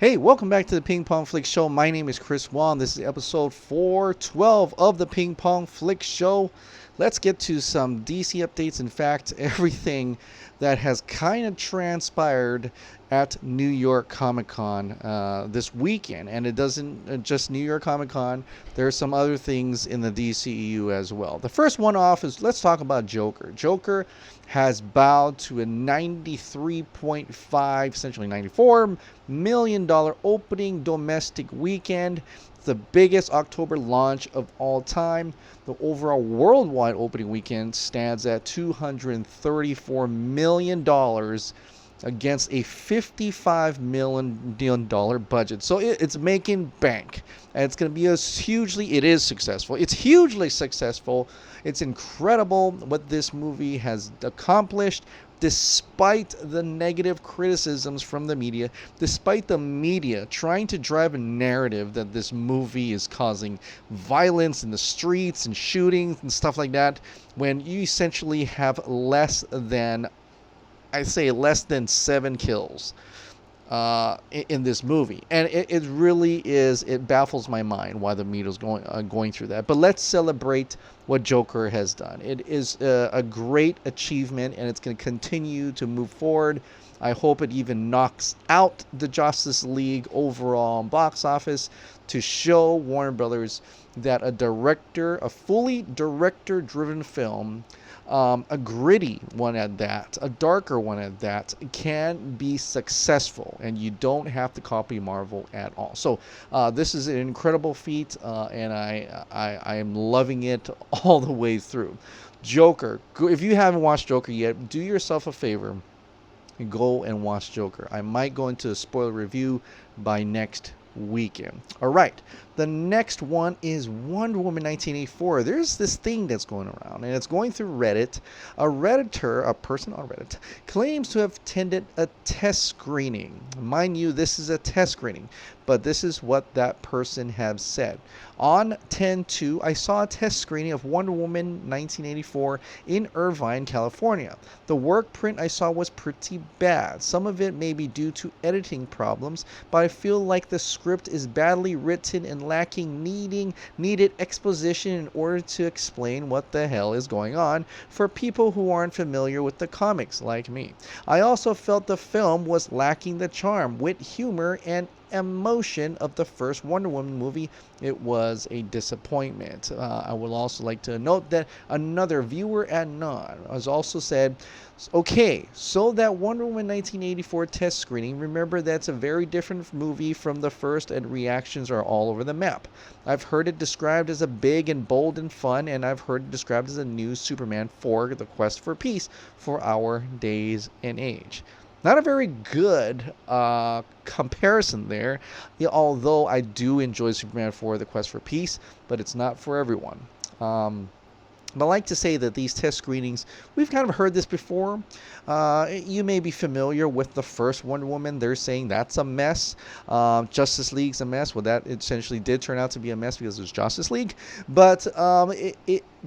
Hey, welcome back to the Ping Pong Flix Show. My name is Chris Wong. This is episode 412 of the Ping Pong Flix Show. Let's get to some DC updates. In fact, everything that has kind of transpired at New York Comic Con this weekend. And it doesn't just New York Comic Con. There are some other things in the DCEU as well. The first one off is let's talk about Joker. Joker has bowed to a $93.5, essentially $94 million opening domestic weekend. The biggest October launch of all time. The overall worldwide opening weekend stands at $234 million against a $55 million budget. So it's making bank. And it's going to be it is successful. It's hugely successful. It's incredible what this movie has accomplished, despite the negative criticisms from the media, despite the media trying to drive a narrative that this movie is causing violence in the streets and shootings and stuff like that, when you essentially have less than 7 kills in this movie. And it really is, it baffles my mind why the media is going through that. But let's celebrate what Joker has done. It is a great achievement, and it's going to continue to move forward. I hope it even knocks out the Justice League overall box office to show Warner Brothers that a fully director-driven film, a gritty one at that, a darker one at that, can be successful, and you don't have to copy Marvel at all. So this is an incredible feat, and I am loving it all the way through. Joker, if you haven't watched Joker yet, do yourself a favor and go and watch Joker. I might go into a spoiler review by next weekend. All right, the next one is Wonder Woman 1984. There's this thing that's going around, and it's going through Reddit. A person on Reddit, claims to have attended a test screening. Mind you, this is a test screening, but this is what that person has said. On 10/2, I saw a test screening of Wonder Woman 1984 in Irvine, California. The work print I saw was pretty bad. Some of it may be due to editing problems, but I feel like the script is badly written and lacking needed exposition in order to explain what the hell is going on for people who aren't familiar with the comics like me. I also felt the film was lacking the charm, wit, humor, and emotion of the first Wonder Woman movie. It was a disappointment. I would also like to note that another viewer at Non has also said, okay, so that Wonder Woman 1984 test screening, remember that's a very different movie from the first, and reactions are all over the map. I've heard it described as a big and bold and fun, and I've heard it described as a new Superman 4, The Quest for Peace for our days and age. Not a very good comparison there, although I do enjoy Superman 4, The Quest for Peace, but it's not for everyone. But I like to say that these test screenings, we've kind of heard this before. You may be familiar with the first Wonder Woman. They're saying that's a mess. Justice League's a mess. Well, that essentially did turn out to be a mess because it was Justice League. But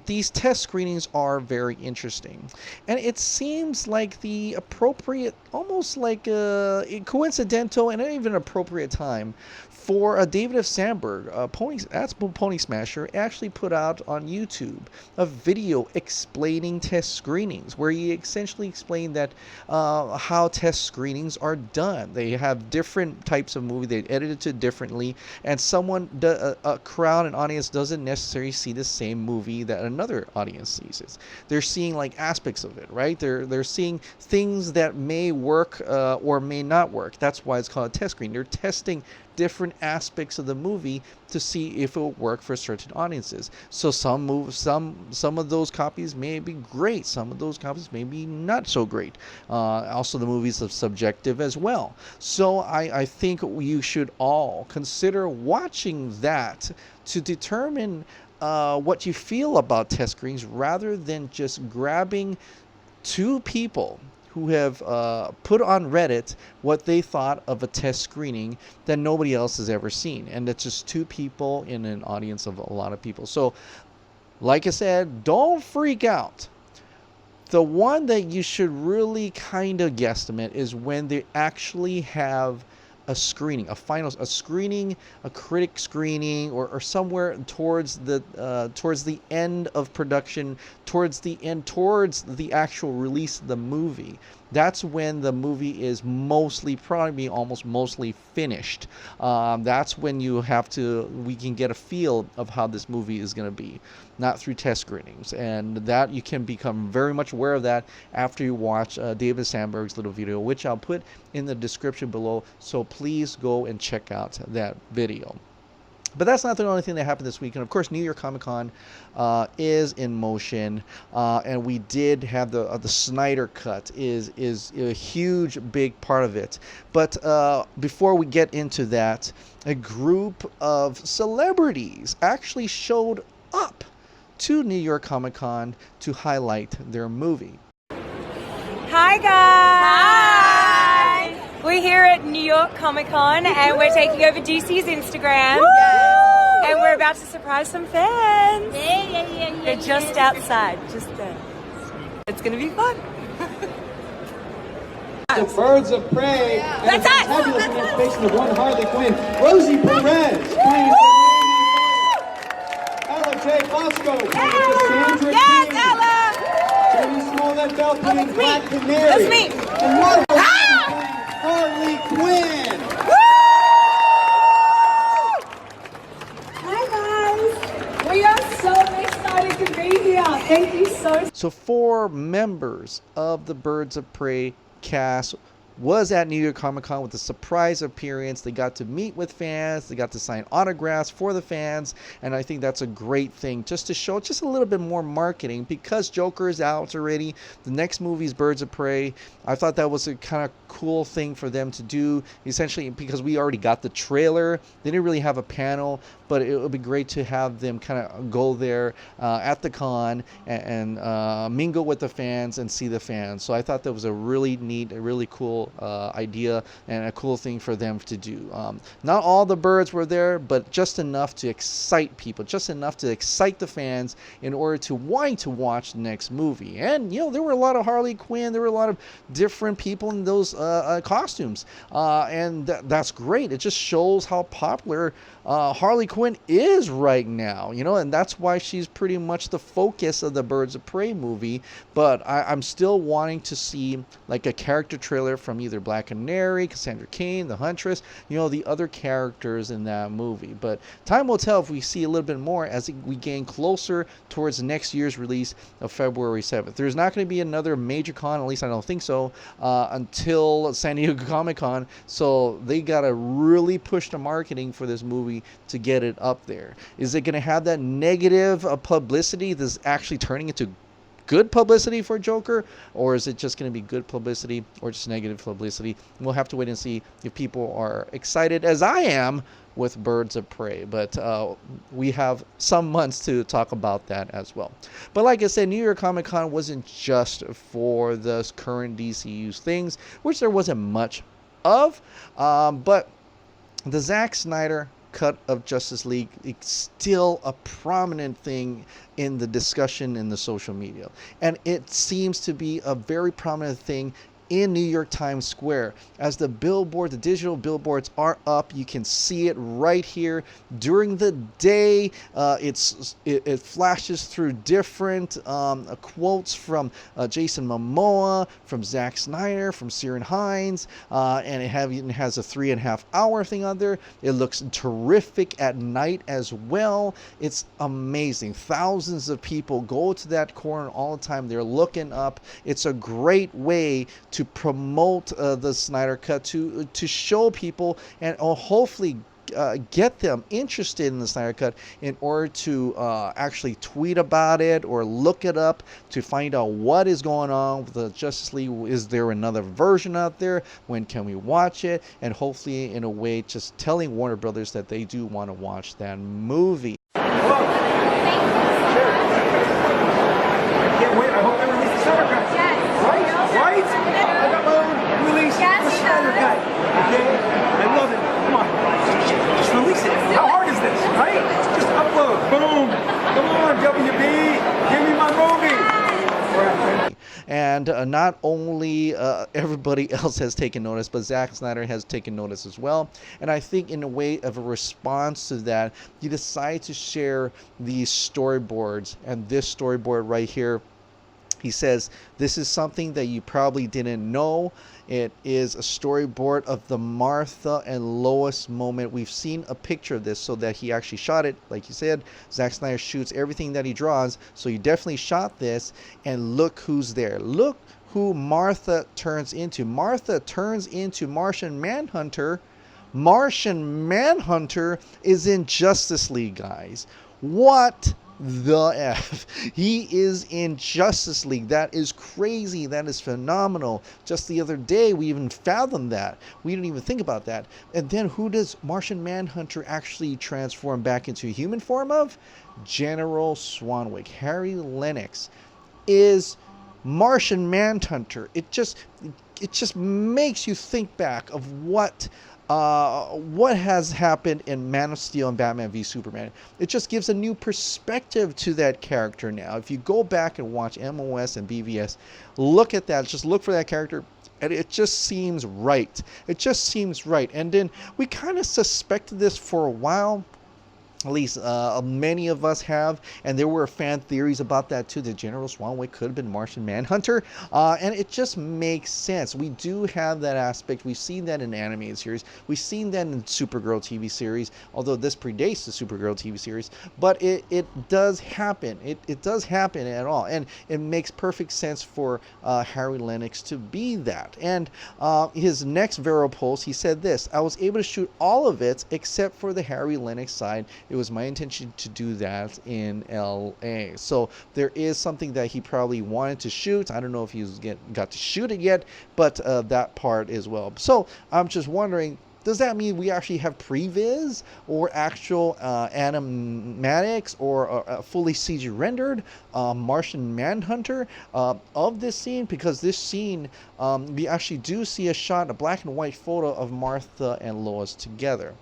these test screenings are very interesting. And it seems like the appropriate, almost like a coincidental and even appropriate time for David F. Sandberg, Pony Smasher, actually put out on YouTube a video explaining test screenings, where he essentially explained that how test screenings are done. They have different types of movie, they edit it differently, and a crowd, an audience doesn't necessarily see the same movie that another audience sees it. They're seeing like aspects of it, right? They're seeing things that may work or may not work. That's why it's called a test screen. They're testing different aspects of the movie to see if it will work for certain audiences. So some of those copies may be great, some of those copies may be not so great. Also, the movies are subjective as well. So I think you should all consider watching that to determine what you feel about test screenings, rather than just grabbing two people who have put on Reddit what they thought of a test screening that nobody else has ever seen. And it's just two people in an audience of a lot of people. So, like I said, don't freak out. The one that you should really kind of guesstimate is when they actually have a screening, a screening, a critic screening, or somewhere towards the end of production, towards the actual release of the movie. That's when the movie is probably almost mostly finished. That's when we can get a feel of how this movie is going to be, not through test screenings. And that you can become very much aware of that after you watch David Sandberg's little video, which I'll put in the description below. So please go and check out that video. But that's not the only thing that happened this week. And of course, New York Comic Con is in motion, and we did have the Snyder Cut is a huge, big part of it. But before we get into that, a group of celebrities actually showed up to New York Comic Con to highlight their movie. Hi guys! Hi! We're here at New York Comic Con and we're taking over DC's Instagram. Yes. And we're about to surprise some fans. Yeah. They're just outside, just there. It's gonna be fun. The Birds of Prey. That's us! Fabulous information of one Harley Quinn. Rosie Perez. Ella J. Bosco. Sandra Yes, King. Ella! Jamie Smollett Bell playing Black Canary. That's me. And Marvel playing Harley Quinn. Hi guys! We are so excited to be here. Thank you so much. So 4 members of the Birds of Prey cast was at New York Comic Con with a surprise appearance. They got to meet with fans, they got to sign autographs for the fans, and I think that's a great thing, just to show just a little bit more marketing, because Joker is out already. The next movie is Birds of Prey. I thought that was a kind of cool thing for them to do, essentially, because we already got the trailer. They didn't really have a panel, but it would be great to have them kind of go there at the con and mingle with the fans and see the fans. So I thought that was a really neat, a really cool idea and a cool thing for them to do. Not all the birds were there, but just enough to excite people, just enough to excite the fans in order to want to watch the next movie. And there were a lot of Harley Quinn, there were a lot of different people in those costumes, and that's great. It just shows how popular Harley Quinn is right now, and that's why she's pretty much the focus of the Birds of Prey movie. But I'm still wanting to see like a character trailer from either Black Canary, Cassandra Cain, the Huntress, the other characters in that movie. But time will tell if we see a little bit more as we gain closer towards next year's release of February 7th. There's not going to be another major con, at least I don't think so, until San Diego Comic Con. So they got to really push the marketing for this movie to get it up there. Is it going to have that negative publicity that's actually turning into good publicity for Joker, or is it just going to be good publicity or just negative publicity? We'll have to wait and see if people are excited as I am with Birds of Prey, but we have some months to talk about that as well. But like I said, New York Comic Con wasn't just for the current DCEU things, which there wasn't much of, but the Zack Snyder cut of Justice League is still a prominent thing in the discussion in the social media, and it seems to be a very prominent thing in New York Times Square. As the digital billboards are up, you can see it right here during the day. It flashes through different quotes from Jason Momoa, from Zack Snyder, from Ciarán Hinds, and it even has a 3.5 hour thing on there. It looks terrific at night as well. It's amazing. Thousands of people go to that corner all the time. They're looking up. It's a great way to promote the Snyder Cut, to show people and hopefully get them interested in the Snyder Cut in order to actually tweet about it or look it up to find out what is going on with the Justice League. Is there another version out there? When can we watch it? And hopefully in a way just telling Warner Brothers that they do want to watch that movie. And not only everybody else has taken notice, but Zack Snyder has taken notice as well. And I think in a way of a response to that, he decided to share these storyboards, and this storyboard right here. He says, this is something that you probably didn't know. It is a storyboard of the Martha and Lois moment. We've seen a picture of this, so that he actually shot it. Like you said, Zack Snyder shoots everything that he draws. So he definitely shot this. And look who's there. Look who Martha turns into. Martha turns into Martian Manhunter. Martian Manhunter is in Justice League, guys. What the F? He is in Justice League. That is crazy. That is phenomenal. Just the other day, we even fathomed that. We didn't even think about that. And then who does Martian Manhunter actually transform back into human form of? General Swanwick. Harry Lennox is Martian Manhunter. It just makes you think back of what has happened in Man of Steel and Batman v Superman. It just gives a new perspective to that character now. If you go back and watch MOS and BVS, look at that. Just look for that character, and it just seems right. It just seems right. And then we kind of suspected this for a while. At least many of us have, and there were fan theories about that too. That General Swanwick could have been Martian Manhunter, and it just makes sense. We do have that aspect. We've seen that in animated series. We've seen that in Supergirl TV series, although this predates the Supergirl TV series. But it does happen. It does happen at all, and it makes perfect sense for Harry Lennox to be that. And his next Vero post, he said this: I was able to shoot all of it except for the Harry Lennox side. It was my intention to do that in LA. So there is something that he probably wanted to shoot. I don't know if he's got to shoot it yet, but that part as well. So I'm just wondering, does that mean we actually have previs or actual animatics or a fully CG rendered Martian Manhunter of this scene? Because this scene, we actually do see a black and white photo of Martha and Lois together.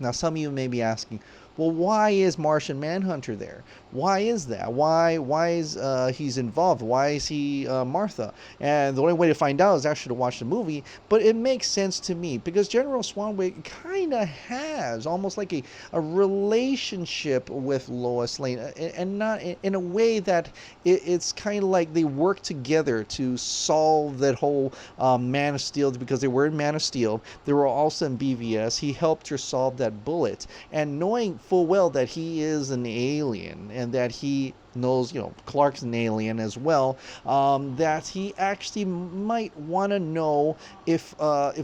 Now, some of you may be asking, well, why is Martian Manhunter there? Why is that? Why is he's involved? Why is he Martha? And the only way to find out is actually to watch the movie. But it makes sense to me because General Swanwick kind of has almost like a relationship with Lois Lane, and not in a way that it's kind of like they work together to solve that whole Man of Steel, because they were in Man of Steel. They were also in BVS. He helped her solve that bullet, and knowing full well that he is an alien and that he knows, Clark's an alien as well, that he actually might want to know if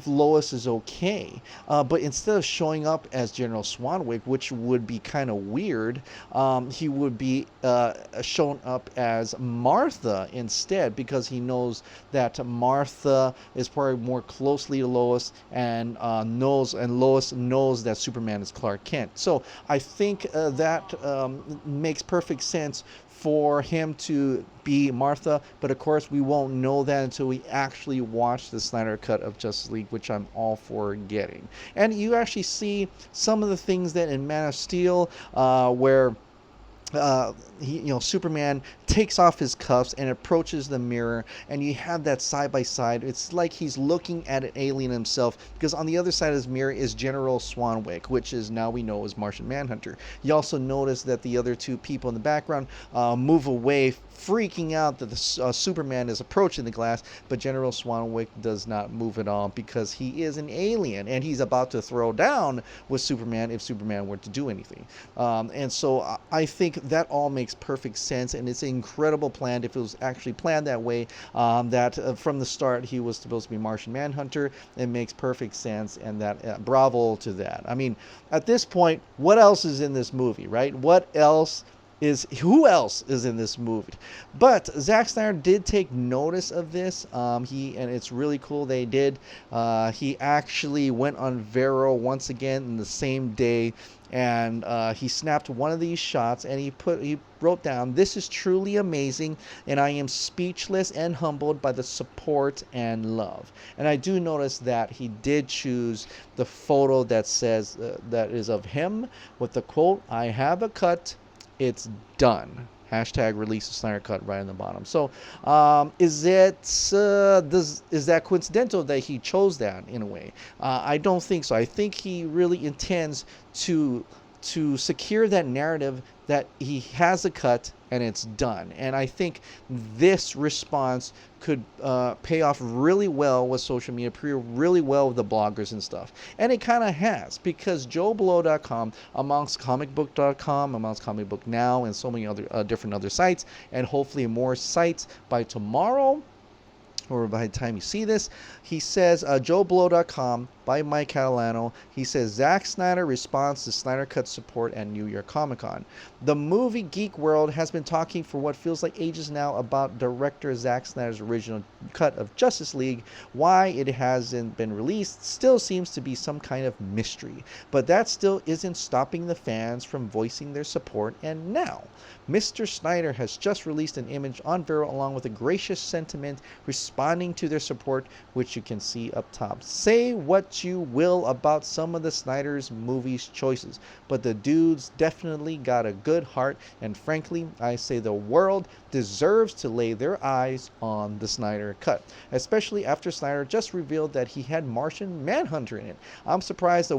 Lois is okay. But instead of showing up as General Swanwick, which would be kind of weird, he would be shown up as Martha instead, because he knows that Martha is probably more closely to Lois, and Lois knows that Superman is Clark Kent. So I think that makes perfect sense for him to be Martha, but of course we won't know that until we actually watch the Snyder Cut of Justice League, which I'm all for getting. And you actually see some of the things that in Man of Steel, where Superman takes off his cuffs and approaches the mirror, and you have that side by side. It's like he's looking at an alien himself, because on the other side of his mirror is General Swanwick, which is now we know is Martian Manhunter. You also notice that the other two people in the background move away, freaking out that the Superman is approaching the glass, but General Swanwick does not move at all, because he is an alien and he's about to throw down with Superman if Superman were to do anything. And so I think that all makes perfect sense, and it's an incredible plan if it was actually planned that way, that from the start he was supposed to be Martian Manhunter. It makes perfect sense, and that bravo to that. I mean, at this point, what else is in this movie, right? Who else is in this movie? But Zack Snyder did take notice of this. And it's really cool they did. He actually went on Vero once again in the same day, and he snapped one of these shots, and he wrote down, "This is truly amazing, and I am speechless and humbled by the support and love." And I do notice that he did choose the photo that says that is of him with the quote, "I have a cut. It's done. Hashtag release the Snyder Cut right on the bottom. So is that coincidental that he chose that in a way? I don't think so. I think he really intends to secure that narrative that he has a cut and it's done. And I think this response could pay off really well with social media, really well with the bloggers and stuff. And it kind of has, because JoeBlow.com, amongst comicbook.com, amongst Comic Book Now, and so many other different other sites, and hopefully more sites by tomorrow, or by the time you see this, he says, JoeBlow.com by Mike Catalano, he says, Zack Snyder responds to Snyder Cut support at New York Comic Con. The movie geek world has been talking for what feels like ages now about director Zack Snyder's original cut of Justice League. Why it hasn't been released still seems to be some kind of mystery, but that still isn't stopping the fans from voicing their support. And now Mr. Snyder has just released an image on Vero along with a gracious sentiment responding to their support, which you can see up top. Say what you will about some of the Snyder's movies choices, but the dude's definitely got a good heart, and frankly, I say the world deserves to lay their eyes on the Snyder Cut, especially after Snyder just revealed that he had Martian Manhunter in it. I'm surprised that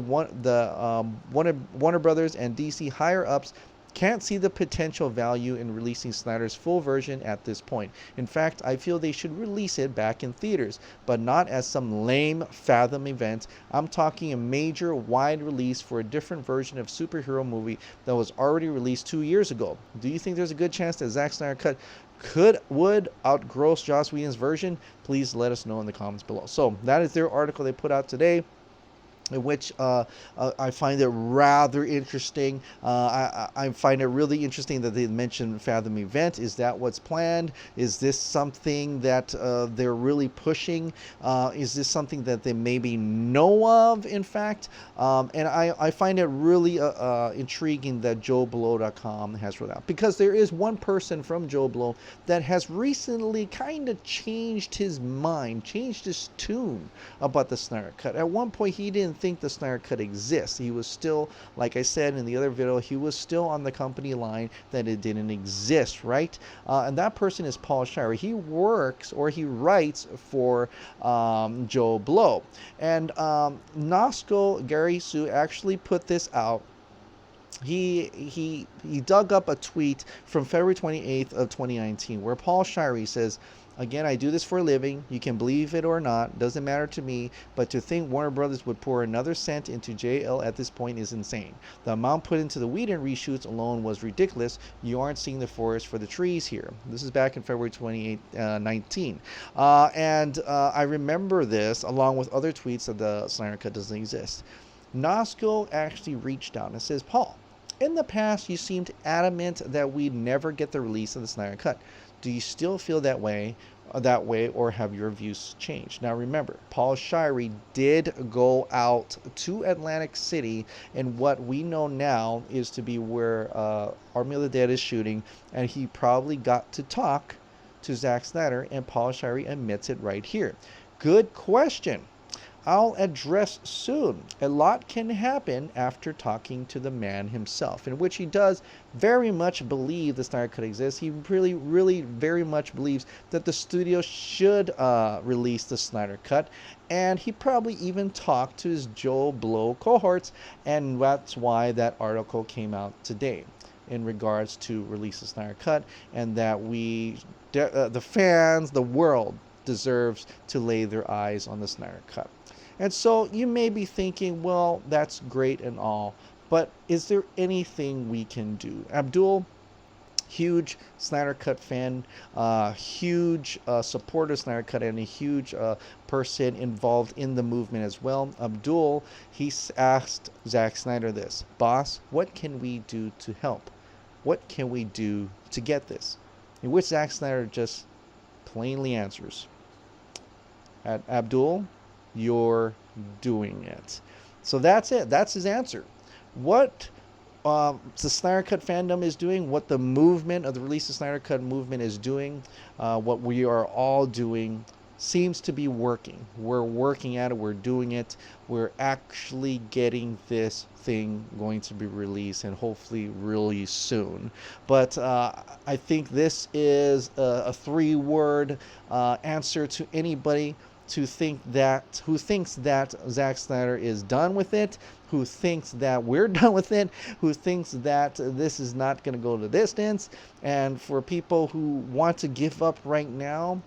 Warner Brothers and DC higher ups can't see the potential value in releasing Snyder's full version at this point. In fact, I feel they should release it back in theaters, but not as some lame Fathom event. I'm talking a major wide release for a different version of superhero movie that was already released 2 years ago. Do you think there's a good chance that Zack Snyder Cut would outgross Joss Whedon's version? Please let us know in the comments below. So that is their article they put out today, in which I find it rather interesting. I find it really interesting that they mentioned Fathom event. Is that what's planned? Is this something that they're really pushing? Is this something that they maybe know of, in fact? And I find it really intriguing that JoeBlow.com has wrote out, because there is one person from Joe Blow that has recently kind of changed his mind, changed his tune about the Snyder Cut. At one point, he didn't think the Snyder Cut exists. He was still, like I said in the other video, he was still on the company line that it didn't exist, right? And that person is Paul Shire. He works, or he writes for Joe Blow. And Nosco Gary Sue actually put this out. He dug up a tweet from February 28th of 2019 where Paul Shirey says, again, I do this for a living. You can believe it or not. Doesn't matter to me. But to think Warner Brothers would pour another cent into JL at this point is insane. The amount put into the Whedon reshoots alone was ridiculous. You aren't seeing the forest for the trees here. This is back in February 2019. I remember this along with other tweets that the Snyder Cut doesn't exist. Nosco actually reached out and says, Paul, in the past you seemed adamant that we'd never get the release of the Snyder Cut. Do you still feel that way, or have your views changed? Now remember, Paul Shirey did go out to Atlantic City in what we know now is to be where Army of the Dead is shooting, and he probably got to talk to Zack Snyder, and Paul Shirey admits it right here. Good question. I'll address soon. A lot can happen after talking to the man himself, in which he does very much believe the Snyder Cut exists. He really very much believes that the studio should release the Snyder Cut, and he probably even talked to his Joe Blow cohorts, and that's why that article came out today in regards to release the Snyder Cut, and that the fans, the world, deserves to lay their eyes on the Snyder Cut. And so you may be thinking, well, that's great and all, but is there anything we can do? Abdul, huge Snyder Cut fan, huge supporter of Snyder Cut, and a huge person involved in the movement as well. Abdul, he asked Zack Snyder this, boss, what can we do to help? What can we do to get this? In which Zack Snyder just plainly answers, Abdul, you're doing it. So that's it. That's his answer. What the Snyder Cut fandom is doing, what the movement of the release of Snyder Cut movement is doing, what we are all doing, seems to be working. We're working at it. We're doing it. We're actually getting this thing going to be released, and hopefully really soon. But I think this is a 3-word answer to anybody who thinks that Zack Snyder is done with it, who thinks that we're done with it, who thinks that this is not going to go the distance. And for people who want to give up right now,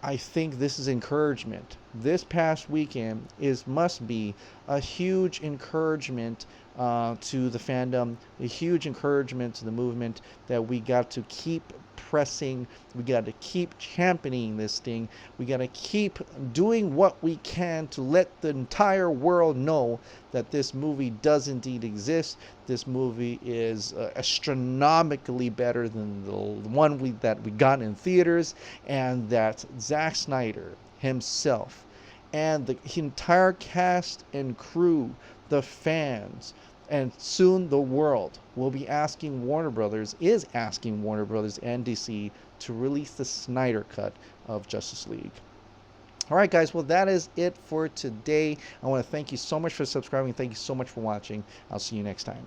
I think this is encouragement. This past weekend must be a huge encouragement to the fandom, a huge encouragement to the movement, that we got to keep pressing, we got to keep championing this thing, we got to keep doing what we can to let the entire world know that this movie does indeed exist. This movie is astronomically better than the one that we got in theaters, and that Zack Snyder himself and the entire cast and crew, the fans, and soon the world will be asking Warner Brothers and DC to release the Snyder Cut of Justice League. All right, guys. Well, that is it for today. I want to thank you so much for subscribing. Thank you so much for watching. I'll see you next time.